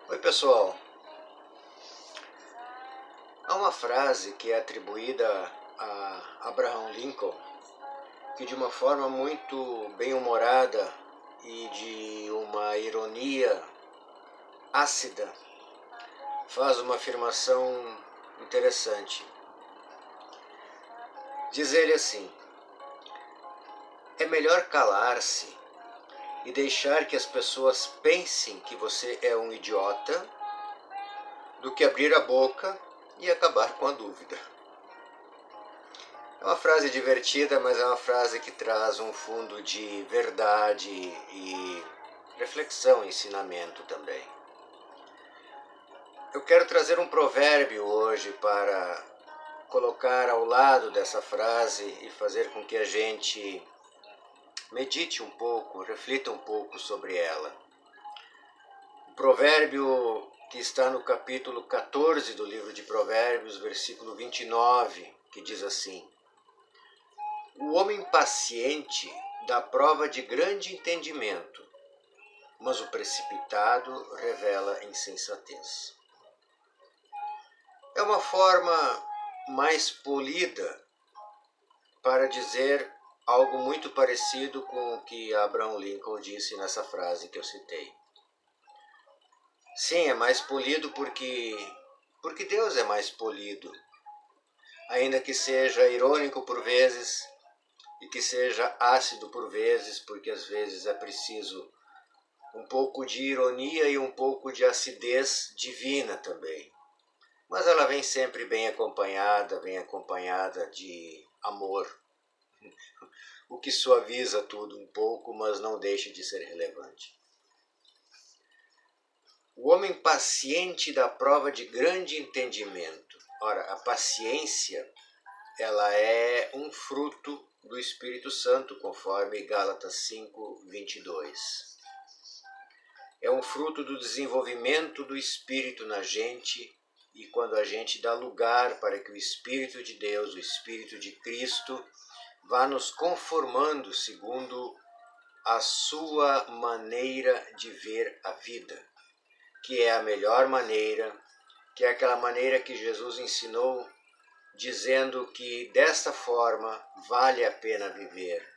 Oi pessoal, há uma frase que é atribuída a Abraham Lincoln, que de uma forma muito bem-humorada e de uma ironia ácida faz uma afirmação interessante. Diz ele assim: é melhor calar-se e deixar que as pessoas pensem que você é um idiota do que abrir a boca e acabar com a dúvida. É uma frase divertida, mas é uma frase que traz um fundo de verdade e reflexão, ensinamento também. Eu quero trazer um provérbio hoje para colocar ao lado dessa frase e fazer com que a gente medite um pouco, reflita um pouco sobre ela. O provérbio que está no capítulo 14 do livro de Provérbios, versículo 29, que diz assim: o homem paciente dá prova de grande entendimento, mas o precipitado revela insensatez. É uma forma mais polida para dizer algo muito parecido com o que Abraham Lincoln disse nessa frase que eu citei. Sim, é mais polido porque Deus é mais polido, ainda que seja irônico por vezes, e que seja ácido por vezes, porque às vezes é preciso um pouco de ironia e um pouco de acidez divina também. Mas ela vem sempre bem acompanhada de amor, o que suaviza tudo um pouco, mas não deixa de ser relevante. O homem paciente dá prova de grande entendimento. Ora, a paciência, ela é um fruto do Espírito Santo, conforme Gálatas 5:22. É um fruto do desenvolvimento do Espírito na gente, e quando a gente dá lugar para que o Espírito de Deus, o Espírito de Cristo, vá nos conformando segundo a sua maneira de ver a vida, que é a melhor maneira, que é aquela maneira que Jesus ensinou, dizendo que desta forma vale a pena viver.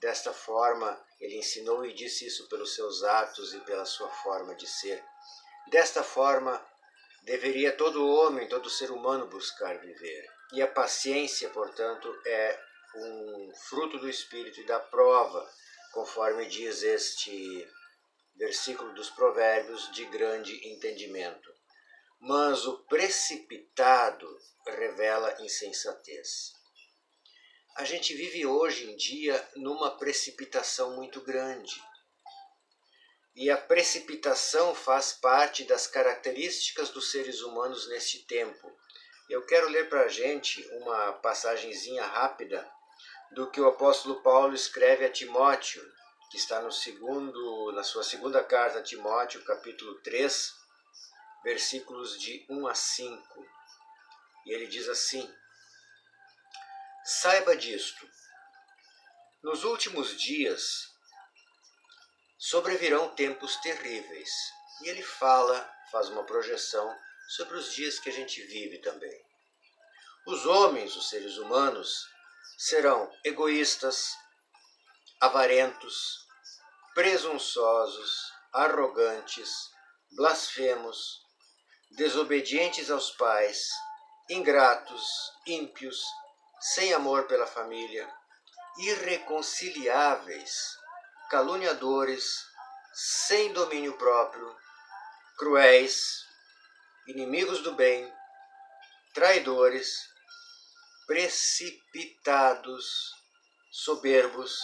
Desta forma, ele ensinou e disse isso pelos seus atos e pela sua forma de ser. Desta forma, deveria todo homem, todo ser humano buscar viver. E a paciência, portanto, é um fruto do Espírito e da prova, conforme diz este versículo dos Provérbios, de grande entendimento. Mas o precipitado revela insensatez. A gente vive hoje em dia numa precipitação muito grande. E a precipitação faz parte das características dos seres humanos neste tempo. Eu quero ler para a gente uma passagenzinha rápida do que o apóstolo Paulo escreve a Timóteo, que está na sua segunda carta a Timóteo, capítulo 3, versículos de 1 a 5. E ele diz assim: saiba disto, nos últimos dias sobrevirão tempos terríveis. E ele faz uma projeção sobre os dias que a gente vive também. Os homens, os seres humanos, serão egoístas, avarentos, presunçosos, arrogantes, blasfemos, desobedientes aos pais, ingratos, ímpios, sem amor pela família, irreconciliáveis, caluniadores, sem domínio próprio, cruéis, inimigos do bem, traidores, precipitados, soberbos,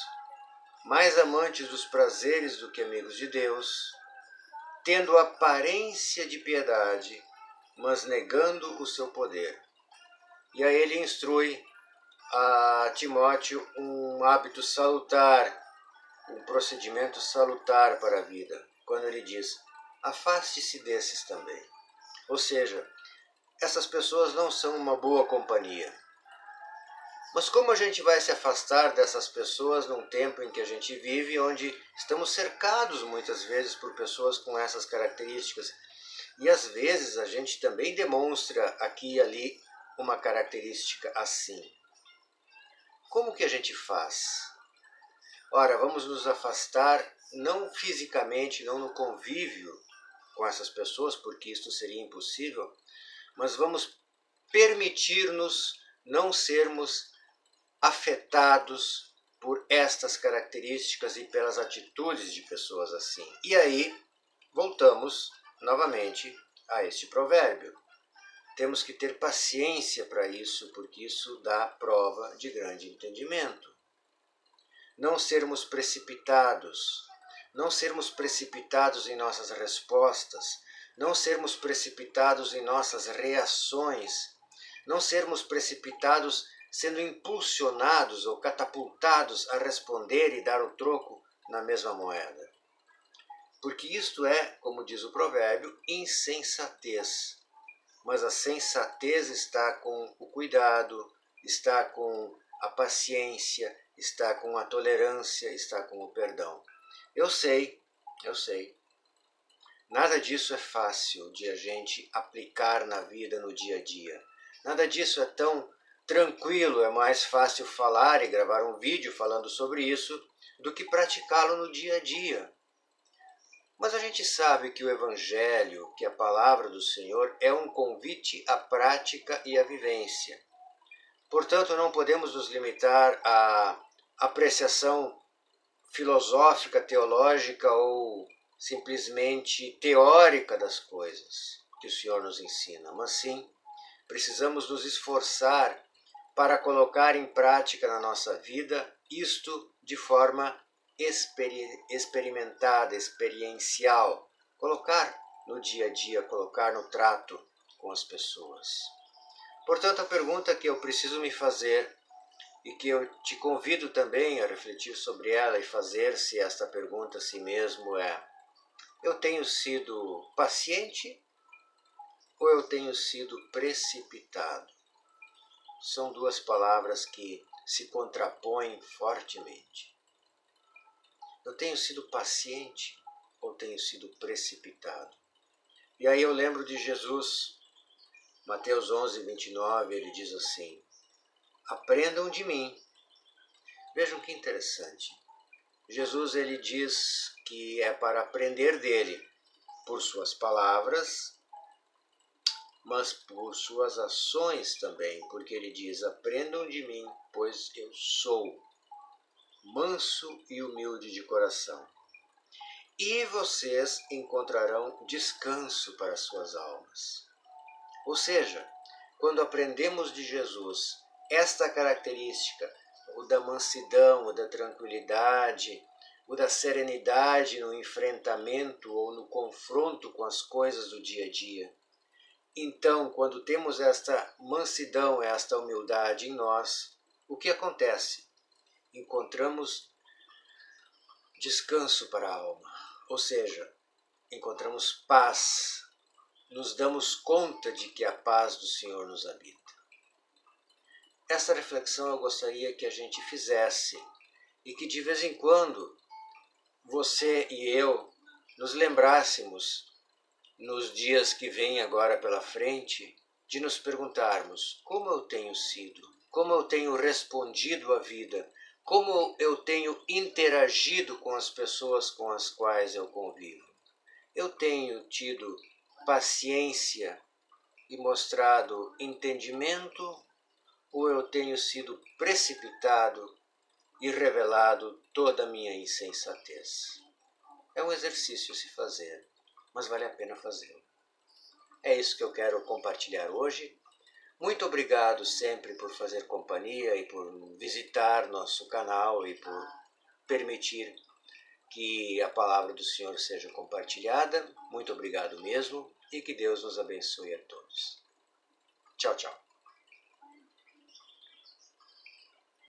mais amantes dos prazeres do que amigos de Deus, tendo aparência de piedade, mas negando o seu poder. E aí ele instrui a Timóteo um hábito salutar, um procedimento salutar para a vida, quando ele diz: afaste-se desses também. Ou seja, essas pessoas não são uma boa companhia. Mas como a gente vai se afastar dessas pessoas num tempo em que a gente vive, onde estamos cercados muitas vezes por pessoas com essas características? E às vezes a gente também demonstra aqui e ali uma característica assim. Como que a gente faz? Ora, vamos nos afastar, não fisicamente, não no convívio com essas pessoas, porque isto seria impossível, mas vamos permitir-nos não sermos afetados por estas características e pelas atitudes de pessoas assim. E aí, voltamos novamente a este provérbio. Temos que ter paciência para isso, porque isso dá prova de grande entendimento. Não sermos precipitados, não sermos precipitados em nossas respostas, não sermos precipitados em nossas reações, não sermos precipitados sendo impulsionados ou catapultados a responder e dar o troco na mesma moeda. Porque isto é, como diz o provérbio, insensatez. Mas a sensatez está com o cuidado, está com a paciência, está com a tolerância, está com o perdão. Eu sei. Nada disso é fácil de a gente aplicar na vida no dia a dia. Nada disso é tão tranquilo, é mais fácil falar e gravar um vídeo falando sobre isso do que praticá-lo no dia a dia. Mas a gente sabe que o Evangelho, que a palavra do Senhor, é um convite à prática e à vivência. Portanto, não podemos nos limitar à apreciação filosófica, teológica ou simplesmente teórica das coisas que o Senhor nos ensina, mas sim, precisamos nos esforçar para colocar em prática na nossa vida isto de forma experimentada, experiencial, colocar no dia a dia, colocar no trato com as pessoas. Portanto, a pergunta que eu preciso me fazer e que eu te convido também a refletir sobre ela e fazer-se esta pergunta a si mesmo é: eu tenho sido paciente ou eu tenho sido precipitado? São duas palavras que se contrapõem fortemente. Eu tenho sido paciente ou tenho sido precipitado? E aí eu lembro de Jesus, Mateus 11, 29, ele diz assim: aprendam de mim. Vejam que interessante. Jesus ele diz que é para aprender dele por suas palavras, mas por suas ações também, porque ele diz: aprendam de mim, pois eu sou manso e humilde de coração, e vocês encontrarão descanso para suas almas. Ou seja, quando aprendemos de Jesus esta característica, o da mansidão, o da tranquilidade, o da serenidade no enfrentamento ou no confronto com as coisas do dia a dia, então, quando temos esta mansidão, esta humildade em nós, o que acontece? Encontramos descanso para a alma, ou seja, encontramos paz, nos damos conta de que a paz do Senhor nos habita. Essa reflexão eu gostaria que a gente fizesse e que de vez em quando você e eu nos lembrássemos, nos dias que vêm agora pela frente, de nos perguntarmos como eu tenho sido, como eu tenho respondido à vida, como eu tenho interagido com as pessoas com as quais eu convivo. Eu tenho tido paciência e mostrado entendimento, ou eu tenho sido precipitado e revelado toda a minha insensatez? É um exercício a se fazer, mas vale a pena fazê-lo. É isso que eu quero compartilhar hoje. Muito obrigado sempre por fazer companhia e por visitar nosso canal e por permitir que a palavra do Senhor seja compartilhada. Muito obrigado mesmo e que Deus nos abençoe a todos. Tchau, tchau.